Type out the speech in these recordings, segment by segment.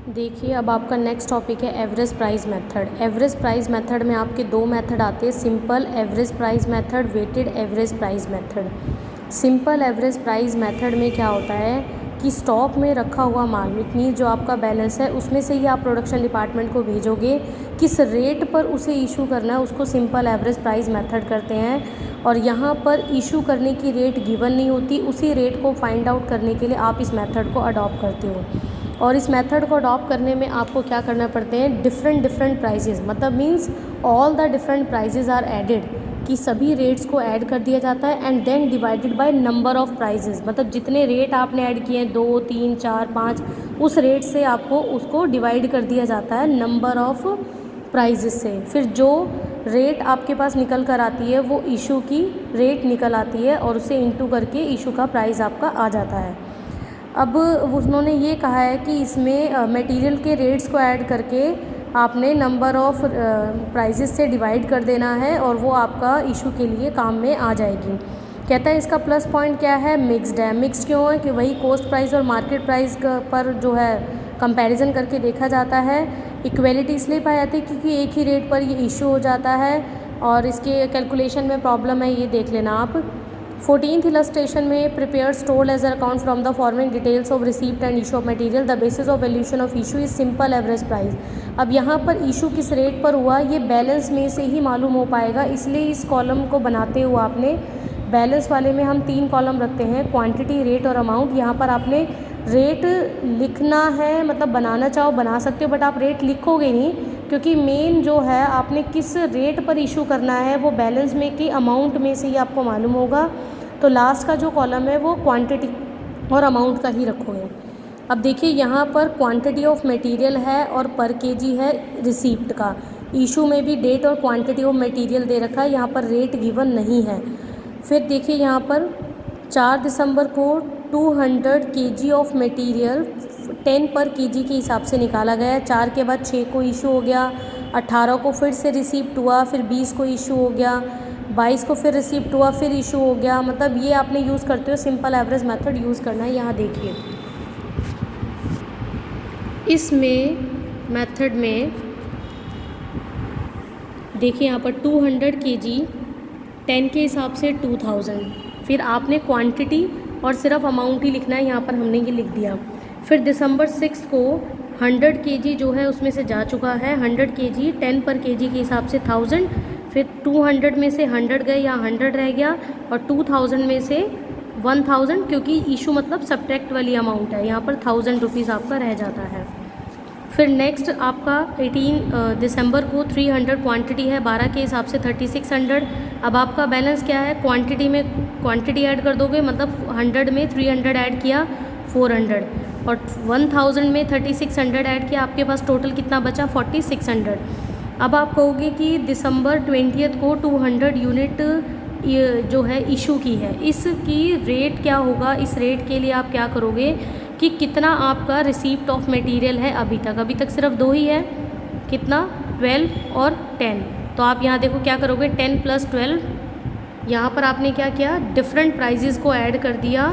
देखिए, अब आपका नेक्स्ट टॉपिक है average price method. Average price method में आपके दो मेथड आते हैं, simple average price method, weighted average price method. Simple average price method में क्या होता है कि स्टॉक में रखा हुआ माल, इट मीन जो आपका बैलेंस है उसमें से ही आप प्रोडक्शन डिपार्टमेंट को भेजोगे, किस रेट पर उसे इशू करना है उसको सिंपल एवरेज प्राइस मेथड करते हैं। और यहाँ पर इशू करने की रेट गिवन नहीं होती, उसी रेट को फाइंड आउट करने के लिए आप इस मेथड को अडॉप्ट करते हो। और इस मेथड को अडॉप्ट करने में आपको क्या करना पड़ते हैं, डिफरेंट प्राइजेस, मतलब means all the different prices are added, कि सभी रेट्स को ऐड कर दिया जाता है and then divided by number of prices, मतलब जितने रेट आपने ऐड किए हैं 2 3 4 5, उस रेट से आपको उसको डिवाइड कर दिया जाता है नंबर ऑफ़ प्राइजेस से। फिर जो रेट आपके पास निकल कर आती है वो इशू की रेट निकल आती है और उसे इंटू करके इशू का प्राइस आपका आ जाता है। अब उन्होंने ये कहा है कि इसमें मटेरियल के रेट्स को ऐड करके आपने नंबर ऑफ़ प्राइजेस से डिवाइड कर देना है और वो आपका इशू के लिए काम में आ जाएगी। कहता है इसका प्लस पॉइंट क्या है, मिक्स्ड है। मिक्स्ड क्यों है कि वही कॉस्ट प्राइस और मार्केट प्राइस पर जो है कंपैरिजन करके देखा जाता है। इक्वलिटी इसलिए पाई जाती है क्योंकि एक ही रेट पर ये इशू हो जाता है और इसके कैलकुलेशन में प्रॉब्लम है, ये देख लेना आप। 14th illustration में prepare store ledger account from the following details of receipt and issue of material, the basis of valuation of issue is simple average price. अब यहाँ पर इशू किस रेट पर हुआ ये बैलेंस में से ही मालूम हो पाएगा, इसलिए इस कॉलम को बनाते हुए आपने बैलेंस वाले में हम 3 कॉलम रखते हैं, क्वांटिटी, रेट और अमाउंट। यहाँ पर आपने रेट लिखना है, मतलब बनाना चाहो बना सकते हो, बट आप रेट लिखोगे नहीं क्योंकि मेन जो है आपने किस रेट पर इशू करना है वो बैलेंस में की अमाउंट में से ही आपको मालूम होगा। तो लास्ट का जो कॉलम है वो क्वांटिटी और अमाउंट का ही रखोगे। अब देखिए यहाँ पर क्वांटिटी ऑफ मटेरियल है और पर केजी है रिसीप्ट का। इशू में भी डेट और क्वांटिटी ऑफ मटेरियल दे रखा है, यहाँ पर रेट गिवन नहीं है। फिर देखिए यहाँ पर 4 दिसंबर को 200 केजी ऑफ मटेरियल 10 पर केजी के हिसाब से निकाला गया है। 4 के बाद 6 को इशू हो गया, 18 को फिर से रिसीप्ट हुआ, फिर 20 को इशू हो गया, 22 को फिर रिसीप्ट हुआ, फिर इशू हो गया। मतलब ये आपने यूज़ करते हो सिंपल एवरेज मेथड यूज़ करना है। यहाँ देखिए इसमें मेथड में देखिए यहाँ पर 200 केजी 10 के हिसाब से 2000, फिर आपने क्वांटिटी और सिर्फ अमाउंट ही लिखना है, यहाँ पर हमने ये लिख दिया। फिर दिसंबर 6 को 100 केजी जो है उसमें से जा चुका है, 100 केजी 10 पर केजी के हिसाब से 1000, फिर 200 में से 100 गए या 100 रह गया और 2000 में से 1000, क्योंकि इशू मतलब सब्ट्रैक्ट वाली अमाउंट है, यहाँ पर 1000 रुपीज़ आपका रह जाता है। फिर नेक्स्ट आपका 18 दिसंबर को 300 क्वांटिटी है, 12 के हिसाब से 3600। अब आपका बैलेंस क्या है, क्वांटिटी में क्वांटिटी ऐड कर दोगे, मतलब 100 में 300 ऐड किया 400 और 1000 में 3600 ऐड किया, आपके पास टोटल कितना बचा 4600। अब आप कहोगे कि दिसंबर 20 को 200 यूनिट जो है इशू की है, इसकी रेट क्या होगा। इस रेट के लिए आप क्या करोगे कि कितना आपका रिसीप्ट ऑफ मटेरियल है अभी तक सिर्फ 2 ही है, कितना 12 और 10। तो आप यहाँ देखो क्या करोगे, 10 + 12, यहाँ पर आपने क्या किया, डिफरेंट प्राइजेस को ऐड कर दिया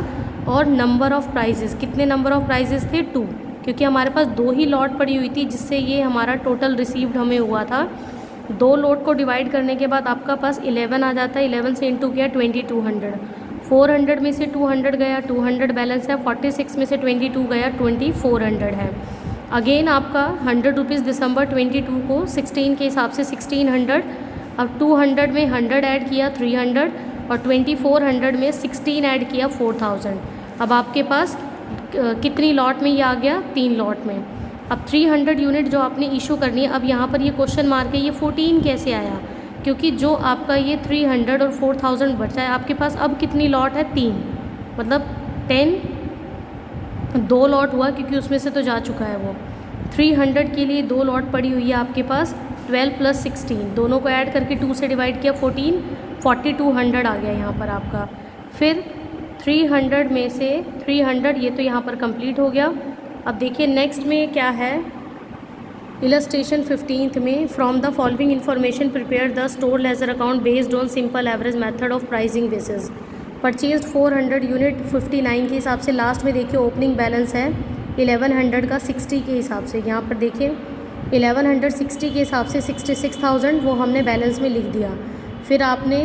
और नंबर ऑफ़ प्राइजेस, कितने नंबर ऑफ़ प्राइजेस थे 2, क्योंकि हमारे पास 2 ही लॉट पड़ी हुई थी जिससे ये हमारा टोटल रिसीव्ड हमें हुआ था। 2 लॉट को डिवाइड करने के बाद आपका पास 11 आ जाता है, 11 से इंटू किया 2200, 400 में से 200 गया, 200 बैलेंस है, 46 में से 22 गया, 2400 है। अगेन आपका 100 रुपीज़ दिसंबर 22 को 16 के हिसाब से 1600, अब 200 में 100 ऐड किया 300 और 2400 में 16 ऐड किया 4000। अब आपके पास कितनी लॉट में ये आ गया, 3 लॉट में। अब 300 यूनिट जो आपने इशू करनी है, अब यहाँ पर ये क्वेश्चन मार्क है, ये 14 कैसे आया, क्योंकि जो आपका ये 300 और 4000 बचा है आपके पास, अब कितनी लॉट है 3, मतलब 10 2 लॉट हुआ क्योंकि उसमें से तो जा चुका है वो। 300 के लिए 2 लॉट पड़ी हुई है आपके पास, 12 + 16, दोनों को ऐड करके 2 से डिवाइड किया 14, 4200 आ गया यहाँ पर आपका। फिर 300 में से 300, ये तो यहाँ पर कंप्लीट हो गया। अब देखिए नेक्स्ट में क्या है, इलस्ट्रेशन 15th में from the following information prepare the store ledger account based on simple average method of pricing basis. Purchased 400 unit 59 के हिसाब से लास्ट में देखिए ओपनिंग बैलेंस है 1100 का 60 के हिसाब से, यहाँ पर देखिए 1160 के हिसाब से 66,000 वो हमने बैलेंस में लिख दिया। फिर आपने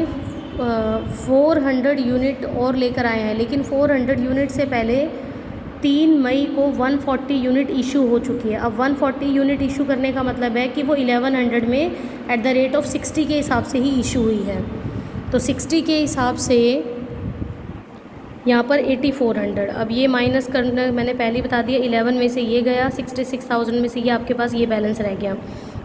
400 यूनिट और लेकर आए हैं, लेकिन 400 यूनिट से पहले 3 मई को 140 यूनिट इशू हो चुकी है। अब 140 यूनिट इशू करने का मतलब है कि वो 1100 में एट द रेट ऑफ 60 के हिसाब से ही इशू हुई है। तो 60 के हिसाब से यहाँ पर 8400, अब ये माइनस करना मैंने पहले ही बता दिया, 11 में से ये गया, 66,000 में से ये आपके पास ये बैलेंस रह गया।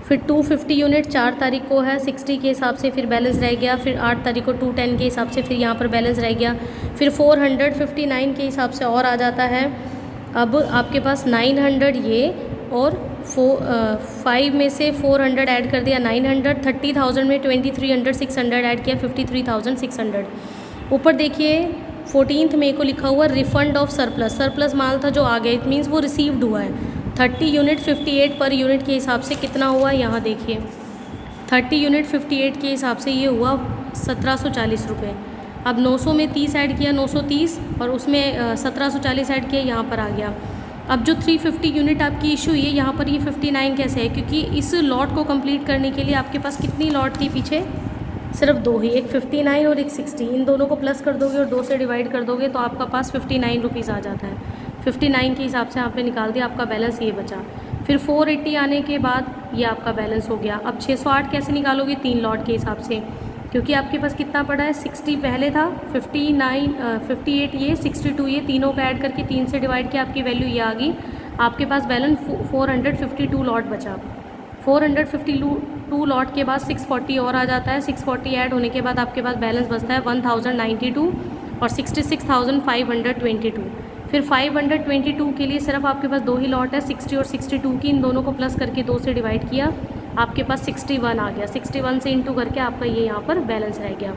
फिर 250 यूनिट 4 तारीख को है 60 के हिसाब से, फिर बैलेंस रह गया। फिर 8 तारीख को 210 के हिसाब से फिर यहाँ पर बैलेंस रह गया। फिर 459 के हिसाब से और आ जाता है। अब आपके पास 900 ये और 5 में से 400 ऐड कर दिया 900, 30,000 में 2300 600 ऐड किया 53,600। ऊपर देखिए 14 मई को लिखा हुआ रिफंड ऑफ सरप्लस, सरप्लस माल था जो आ गया, इट मीन्स वो रिसीव्ड हुआ है। 30 यूनिट 58 पर यूनिट के हिसाब से कितना हुआ, यहाँ देखिए 30 यूनिट 58 के हिसाब से ये हुआ 1740 रुपये। अब 900 में 30 ऐड किया 930 और उसमें 1740 ऐड किया, यहाँ पर आ गया। अब जो 350 यूनिट आपकी इशू हुई है, यहाँ पर ये 59 कैसे है, क्योंकि इस लॉट को कंप्लीट करने के लिए आपके पास कितनी लॉट थी पीछे, सिर्फ 2 ही, एक 59 और एक 60। इन दोनों को प्लस कर दोगे और 2 से डिवाइड कर दोगे तो आपका पास 59 रुपीज़ आ जाता है। 59 के हिसाब से आपने निकाल दिया, आपका बैलेंस ये बचा। फिर 480 आने के बाद ये आपका बैलेंस हो गया। अब 608 कैसे निकालोगे, 3 लॉट के हिसाब से, क्योंकि आपके पास कितना पड़ा है, 60 पहले था, 58 ये, 62 ये, तीनों का ऐड करके 3 से डिवाइड किया, आपकी वैल्यू ये आ गई। आपके पास बैलेंस 452 लॉट बचा। 452 लॉट के बाद 640 और आ जाता है। 640 ऐड होने के बाद आपके पास बैलेंस बचता है 1092 और 66,522। फिर 522 के लिए सिर्फ आपके पास 2 ही लॉट है, 60 और 62 की, इन दोनों को प्लस करके 2 से डिवाइड किया, आपके पास 61 आ गया। 61 से इंटू करके आपका ये यहाँ पर बैलेंस रह गया।